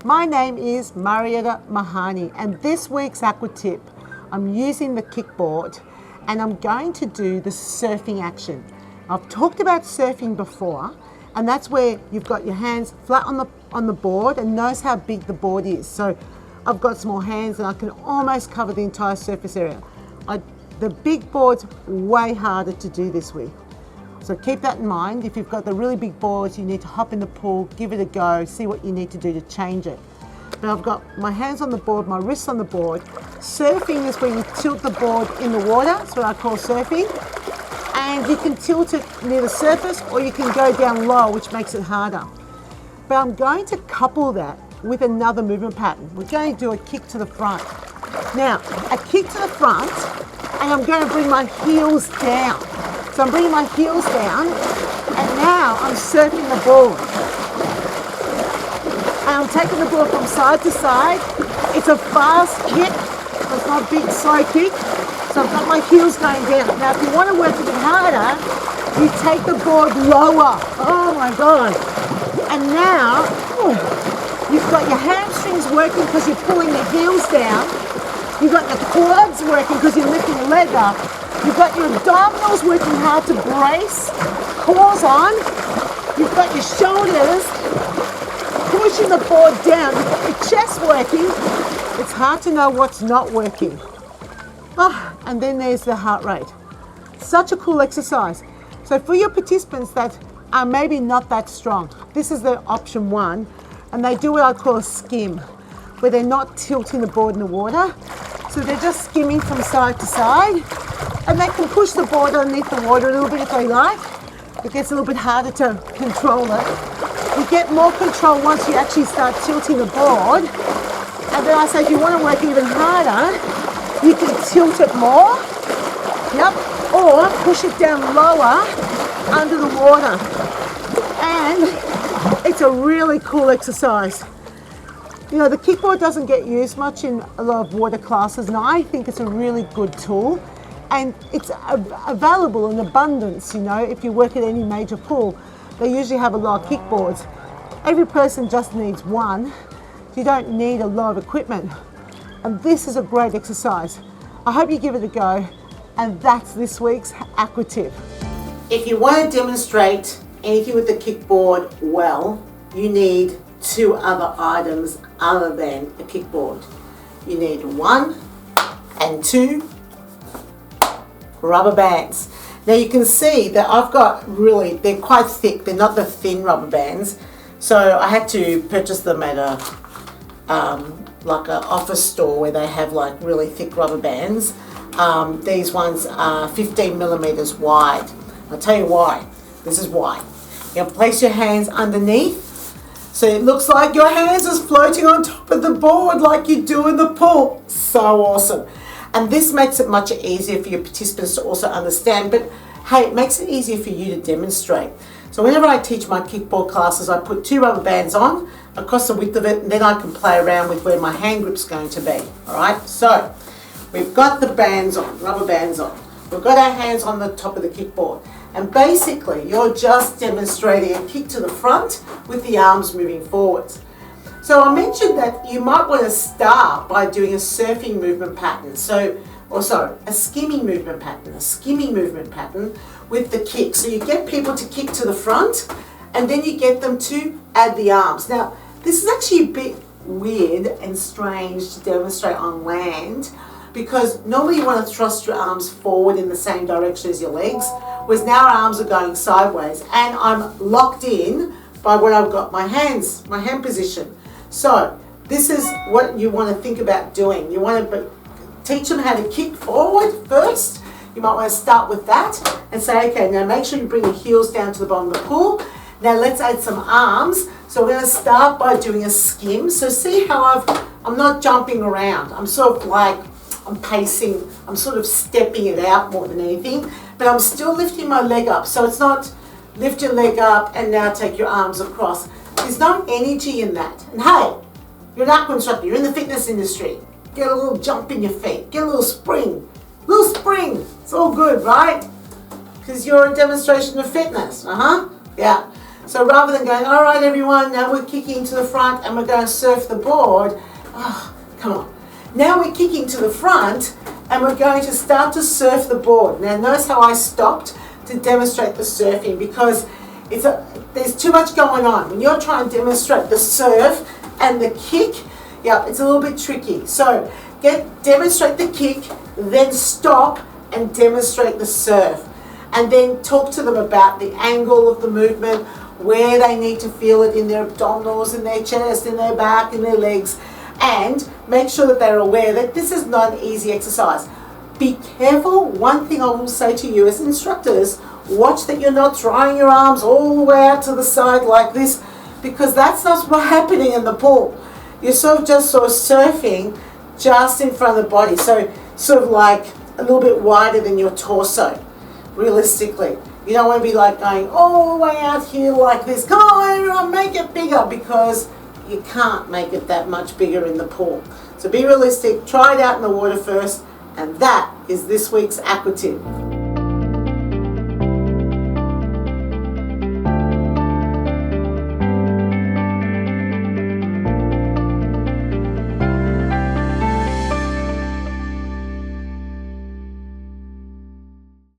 My name is Marietta Mehanni, and this week's Aqua Tip, I'm using the Kickboard and I'm going to do the surfing action. I've talked about surfing before, and that's where you've got your hands flat on the board and notice how big the board is. So I've got small hands and I can almost cover the entire surface area. The big board's way harder to do this with. So keep that in mind. If you've got the really big boards, you need to hop in the pool, give it a go, see what you need to do to change it. But I've got my hands on the board, my wrists on the board. Surfing is when you tilt the board in the water. That's what I call surfing. And you can tilt it near the surface or you can go down low, which makes it harder. But I'm going to couple that with another movement pattern. We're going to do a kick to the front. Now, a kick to the front, and I'm going to bring my heels down. So I'm bringing my heels down, and now I'm surfing the board. And I'm taking the board from side to side. It's a fast kick, so it's not a big slow kick. So I've got my heels going down. Now if you want to work a bit harder, you take the board lower. Oh my God. And now, you've got your hamstrings working because you're pulling the heels down. You've got the quads working because you're lifting your leg up. You've got your abdominals working hard to brace, claws on. You've got your shoulders pushing the board down. You've got your chest working. It's hard to know what's not working. And then there's the heart rate. Such a cool exercise. So for your participants that are maybe not that strong, this is the option one, and they do what I call a skim, where they're not tilting the board in the water. So they're just skimming from side to side. And they can push the board underneath the water a little bit if they like. It gets a little bit harder to control it. You get more control once you actually start tilting the board. And then I say if you want to work even harder, you can tilt it more. Yep. Or push it down lower under the water. And it's a really cool exercise. You know, the kickboard doesn't get used much in a lot of water classes, and I think it's a really good tool. And it's available in abundance, you know, if you work at any major pool. They usually have a lot of kickboards. Every person just needs one. You don't need a lot of equipment. And this is a great exercise. I hope you give it a go. And that's this week's Aqua Tip. If you want to demonstrate anything with the kickboard well, you need two other items other than a kickboard. You need 1 and 2 rubber bands. Now you can see that I've got they're quite thick, they're not the thin rubber bands. So I had to purchase them at like an office store where they have like really thick rubber bands. These ones are 15 millimeters wide. I'll tell you why. This is why. You're gonna place your hands underneath so it looks like your hands is floating on top of the board like you do in the pool. So awesome. And this makes it much easier for your participants to also understand, but hey, it makes it easier for you to demonstrate. So whenever I teach my kickboard classes, I put 2 rubber bands on across the width of it, and then I can play around with where my hand grip's going to be. All right, so we've got the bands on, rubber bands on. We've got our hands on the top of the kickboard. And basically, you're just demonstrating a kick to the front with the arms moving forwards. So I mentioned that you might want to start by doing a surfing movement pattern. A skimming movement pattern with the kick. So you get people to kick to the front and then you get them to add the arms. Now, this is actually a bit weird and strange to demonstrate on land because normally you want to thrust your arms forward in the same direction as your legs, whereas now our arms are going sideways and I'm locked in by what I've got my hand position. So this is what you want to think about doing. You want to teach them how to kick forward first. You might want to start with that and say, okay, now make sure you bring your heels down to the bottom of the pool. Now let's add some arms. So we're going to start by doing a skim. So see how I'm not jumping around. I'm sort of like, I'm pacing, I'm sort of stepping it out more than anything, but I'm still lifting my leg up. So it's not lift your leg up and now take your arms across. There's no energy in that. And hey, you're an aqua instructor, you're in the fitness industry. Get a little jump in your feet, get a little spring. It's all good, right? Because you're a demonstration of fitness, Yeah. So rather than going, all right everyone, now we're kicking to the front and we're going to surf the board. Oh, come on. Now we're kicking to the front and we're going to start to surf the board. Now notice how I stopped to demonstrate the surfing, because there's too much going on. When you're trying to demonstrate the surf and the kick, yeah, it's a little bit tricky. So demonstrate the kick, then stop and demonstrate the surf. And then talk to them about the angle of the movement, where they need to feel it in their abdominals, in their chest, in their back, in their legs. And make sure that they're aware that this is not an easy exercise. Be careful. One thing I will say to you as instructors, watch that you're not throwing your arms all the way out to the side like this, because that's not what's happening in the pool. You're sort of surfing just in front of the body. So sort of like a little bit wider than your torso, realistically. You don't want to be like going all the way out here like this. Come on everyone, make it bigger, because you can't make it that much bigger in the pool. So be realistic, try it out in the water first, and that is this week's Aqua Tip.